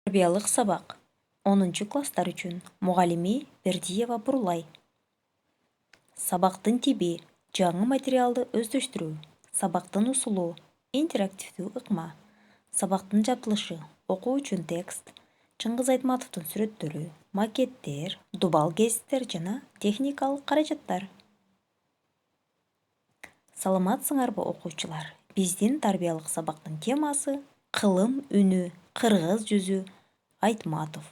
Тарбиялык сабак 10 класстар үчүн мугалими Бердиева Бурлай. Сабактын тиби жаңы материалды өздөштүрүү, сабактын усулу интерактивдүү ыкма, сабактын жабдылышы окуу үчүн текст, Чыңгыз Айтматовдун сүрөттөрү, макеттер, дубал гезиттер жана техникалык каражаттар. Саламатсыңарбы окуучулар? Биздин тарбиялык сабактын темасы кылым үнү, кыргыз жүзү, Айтматов.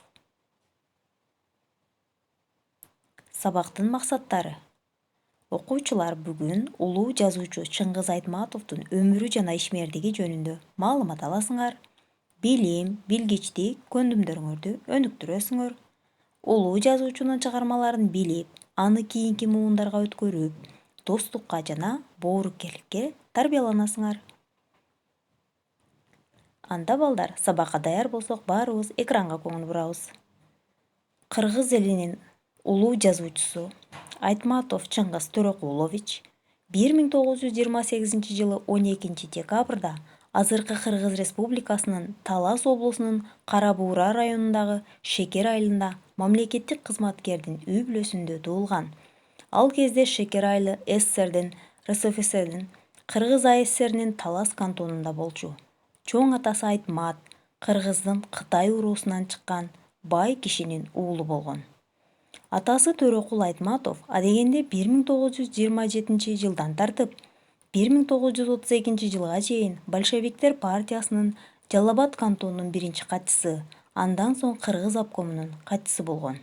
Сабактын максаттары. Окуучулар бүгүн улуу жазуучу Чыңгыз Айтматовдун өмүрү жана ишмердиги жөнүндө маалымат аласыңар. Билим, билгичтик көндүмдөрүңөрдү өнүктүрөсүңөр. Улуу жазуучунун чыгармаларын билип, аны кийинки муундарга өткөрүп, достукка жана боорукерликке тарбияланасыңар. Анда балдар, сабакка даяр болсок, баарыбыз экранга көңүл бурабыз. Кыргыз элинин улуу жазуучусу Айтматов Чыңгыз Төрөкулович 1928 жылы 12 декабрда азыркы Кыргыз Республикасынын Талас облусунун Кара Буура районундагы Шекер айылында мамлекеттик кызматкердин үй бүлөсүндө туулган. Ал кезде Шекер айылы СССРдин, РСФСРдин, Кыргыз АССРнин Талас кантонунда болчу. Чоң атасы Айтмат Кыргыздын Кытай уруусунан чыккан бай кишинин уулу болгон. Атасы Төрөкул Айтматов адегенде 1927 жылдан тартып 1932 жылга чейин большевиктер партиясынын Жалал Абад кантонунун биринчи катчысы, андан соң Кыргыз обкомунун катчысы болгон.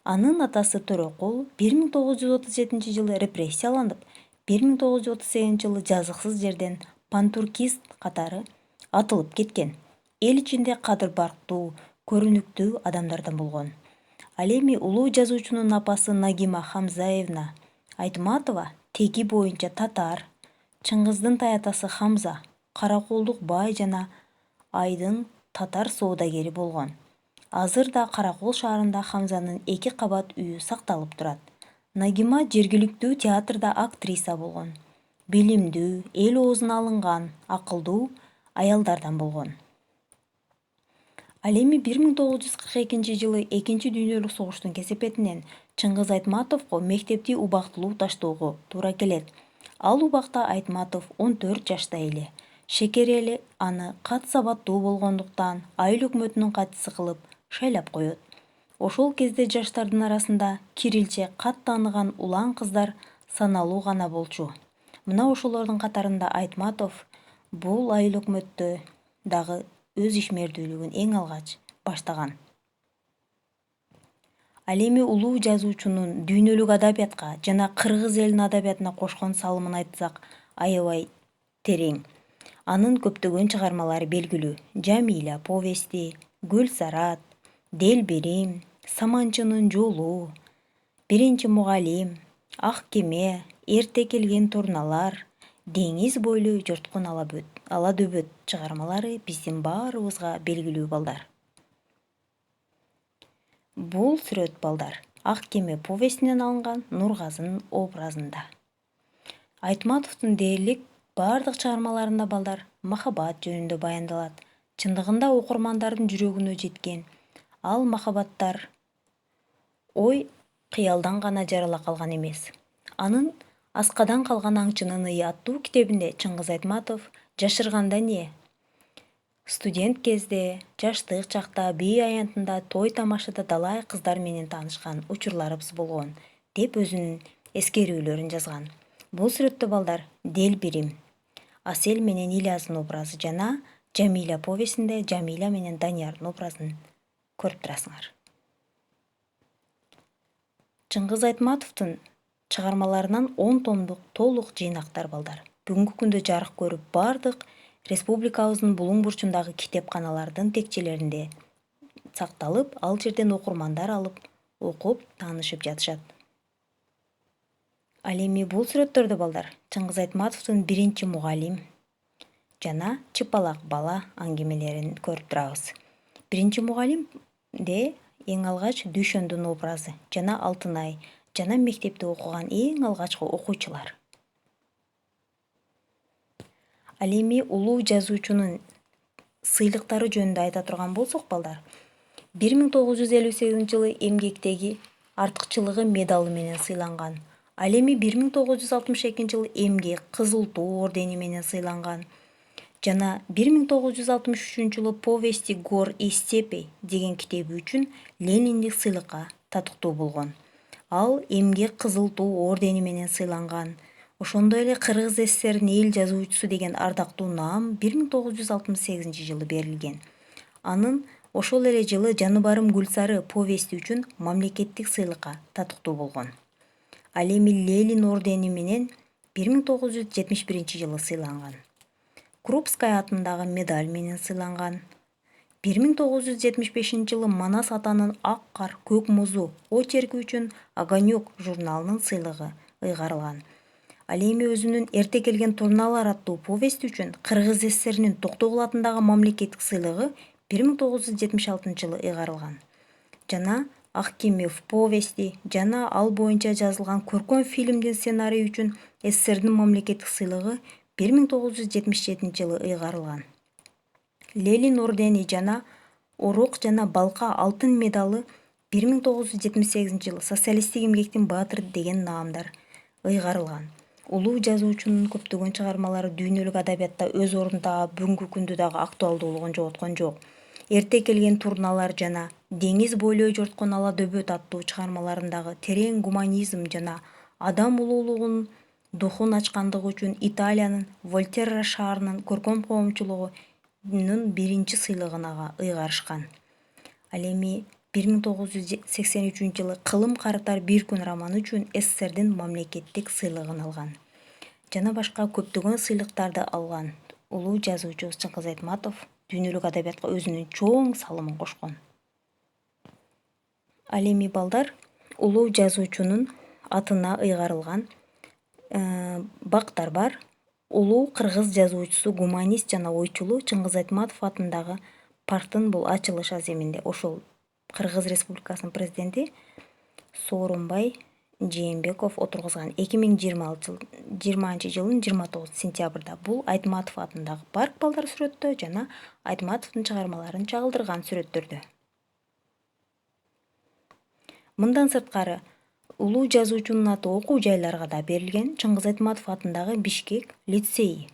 Анын атасы Төрөкул 1937 жылы репрессияланып, 1938 жылы жазыксыз жерден пантуркист катары атылып кеткен. Эл ичинде кадыр барктуу, көрүнүктүү адамдардан болгон. Ал эми улуу жазуучунун апасы Нагима Хамзаевна Айтматова теги боюнча татар, Чыңгыздын таятасы Хамза Караколдук бай жана Айдын татар соодагери болгон. Азыр да Каракол шаарында Хамзанын 2 кабат үйү сакталып турат. Нагима жергиликтүү театрда актриса болгон. Билимдүү, эл оозуна алынган, акылдуу аялдардан болгон. Ал эми 1942 жылы 2 дүйнөлүк согуштун кесепетинен Чыңгыз Айтматовго мектепти убактылуу таштоого туура келет. Ал убакта Айтматов 14 жашта эле. Шекер эли аны кат сабаттуу болгондуктан айыл өкмөтүнүн катчысы кылып шайлап коет. Ошол кезде жаштардын арасында кирилче кат тааныган улан кыздар саналуу гана болчу. Мына ошолордун катарында Айтматов бул айыл өкмөттө дагы өз ишмердүүлүгүн эң алгач баштаган. Ал эми улуу жазуучунун дүйнөлүк адабиятка жана кыргыз элинин адабиятына кошкон салымын айтсак аябай терең. Анын көптөгөн чыгармалары белгилүү: Жамиля повести, Гүл Сарат, Делбирим, Саманчынын жолу, Биринчи мугалим, Ак кеме, Эрте келген турналар, Деңиз бойлуу жорткун ала дөбөт чыгармалары биздин баарыбызга белгилүү балдар. Бул сүрөт балдар Ак кеме повестинен алынган Нургазынын образында. Айтматовдун дээрлик бардык чыгармаларында балдар махабат жөнүндө баяндалат. Чындыгында окурмандардын жүрөгүнө жеткен ал махабаттар ой кыялдан гана жарала калган эмес. Анын Аскадан калган аңчынын ыы аттуу китебинде Чыңгыз Айтматов жашырганда эмне? Студент кезде, жаштык чакта бий аянтында той тамашада далай кыздар менен таанышкан учурларыбыз болгон, деп өзүнүн эскерүүлөрүн жазган. Бул сүрөттө балдар Делбирим, Асел менен Ильяздын образы жана Жамиля повестинде Жамиля менен Даниярдын образын көрүп турасыңар. Чыңгыз Айтматовдун чыгармаларынан 10 томдук толук жыйнактар балдар. Бүгүнкү күндө жарык көрүп, бардык республикабыздын булуң бурчундагы китепканалардын текчелеринде сакталып, ал жерден окурмандар алып, окуп, таанышып жатышат. Ал эми бул сүрөттөрдө балдар Чыңгыз Айтматовдун Биринчи мугалим жана Чыпалак бала аңгемелерин көрүп турабыз. Биринчи мугалимде эң алгач Дүйшөндүн образы жана Алтынай жана мектепте окуган эң алгачкы окуучулар. Ал эми улуу жазуучунун сыйлыктары жөнүндө айта турган болсок балдар, 1958-жылы эмгектеги артыкчылыгы медалы менен сыйланган. Ал эми 1962-жылы эмгек кызыл туу ордени менен сыйланган. Жана 1963-жылы «Повести гор и степей» деген китеби үчүн Лениндик сыйлыкка татыктуу болгон. Ал эмгек кызыл туу ордени менен сыйланган. Ошондой эле Кыргыз ССРнин эл жазуучусу деген ардактуу наам 1968-жылы берилген. Анын ошол эле жылы Жаныбарым Гүлсары повести үчүн мамлекеттик сыйлыкка татыктуу болгон. Ал эми Ленин ордени менен 1971-жылы сыйланган. Крупская атындагы медаль менен сыйланган. 1975-жылы Манас атанын Ак кар, көк музу очерки үчүн Огонек журналынын сыйлыгы ыйгарылган. Ал эми өзүнүн Эрте келген турналар аттуу повести үчүн Кыргыз ССРнин Токтогул атындагы мамлекеттик сыйлыгы 1976-жылы ыйгарылган. Жана Ак кеме в повести жана ал боюнча жазылган көркөм фильмдин сценарийи үчүн СССРдин мамлекеттик сыйлыгы 1977-жылы ыйгарылган. Ленин ордени жана Орок жана Балка алтын медалы 1978-жылы Социалисттик эмгектин баатыры деген наамдар ыйгарылган. Улуу жазуучунун көптөгөн чыгармалары дүйнөлүк адабиятта өз ордун таап, бүгүнкү күндө дагы актуалдуулугун жоготкон жок. Эрте келген турналар жана Деңиз бойлой жорткон ала дөбөт аттуу чыгармаларындагы терең гуманизм жана адам улуулугунун духун ачкандыгы үчүн Италиянын Вольтерра шаарынын көркөм коомчулугунун биринчи сыйлыгын ага ыйгарышкан. Ал эми 1983-жылы Кылым карытар бир күн романы үчүн СССРдин мамлекеттик сыйлыгын алган. Жана башка көптөгөн сыйлыктарды алган улуу жазуучубуз Чыңгыз Айтматов дүйнөлүк адабиятка өзүнүн чоң салымын кошкон. Ал эми балдар, улуу жазуучунун атына ыйгарылган бактар бар. Улуу кыргыз жазуучусу, гуманист жана ойчулу Чыңгыз Айтматов атындагы парктын бул ачылыш аземинде ошол Кыргыз Республикасынын президенти Сооронбай Жээнбеков отургузган 2020-жылдын 29-сентябрда. Бул Айтматов атындагы парк балдар сүрөттө жана Айтматовдун чыгармаларын чагылдырган сүрөттөрдө. Мындан сырткары, улуу жазуучунун аты окуу жайларга да берилген. Чыңгыз Айтматов атындагы Бишкек лицейи.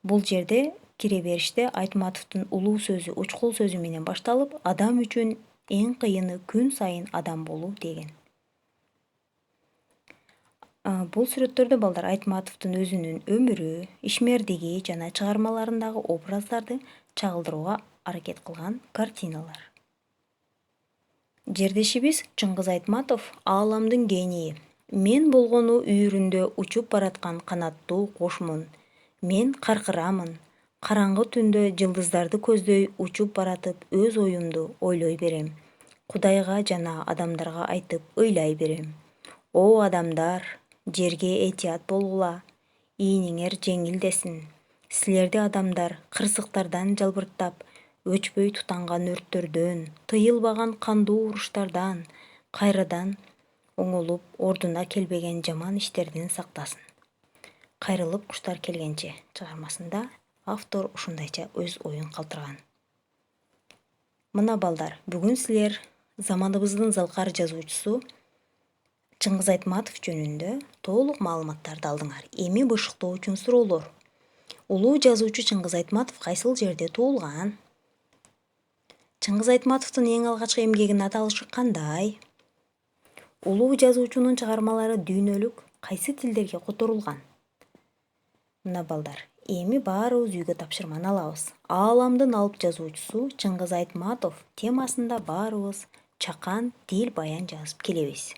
Бул жерде кире бериште Айтматовдун улуу сөзү, учкул сөзү менен башталып, адам үчүн эң кыйыны күн сайын адам болуу деген. Бул сүрөттөрдө балдар Айтматовдун өзүнүн өмүрү, ишмердиги жана чыгармаларындагы образдарды чагылдырууга аракет кылган картиналар. Жердешибиз Чыңгыз Айтматов ааламдын генийи. Мен болгону үйүрүндө учуп бараткан канаттуу кошмун. Мен каркырамын. Караңгы түндө жылдыздарды көздөй учуп баратып өз оюмду ойлой берем. Кудайга жана адамдарга айтып ыйлай берем. О адамдар, жерге этият болгула. Ийниңер жеңилдесин. Силерди адамдар кырсыктардан жалбырттап, өчпөй тутанган өрттөрдөн, тыйылбаган кандуу уруштардан, кайрадан оңолуп ордуна келбеген жаман иштерден сактасын. Кайрылып куштар келгенче чыгармасында автор ушундайча өз оюн калтырган. Мына балдар, бүгүн силер заманыбыздын залкар жазуучусу Чыңгыз Айтматов жөнүндө толук маалыматтарды алдыңар. Эми бышыктоо үчүн суроолор. Улуу жазуучу Чыңгыз Айтматов кайсыл жерде туулган? Чыңгыз Айтматовдун эң алгачкы эмгегинин аталышы кандай? Улуу жазуучунун чыгармалары дүйнөлүк кайсы тилдерге которулган? Мына балдар, эми баарыбыз үйгө тапшырманы алабыз. Ааламдын алып жазуучусу Чыңгыз Айтматов темасында баарыбыз чакан тил баян жазып келебиз.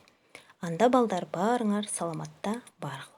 Анда балдар баарыңар саламатта барыңар.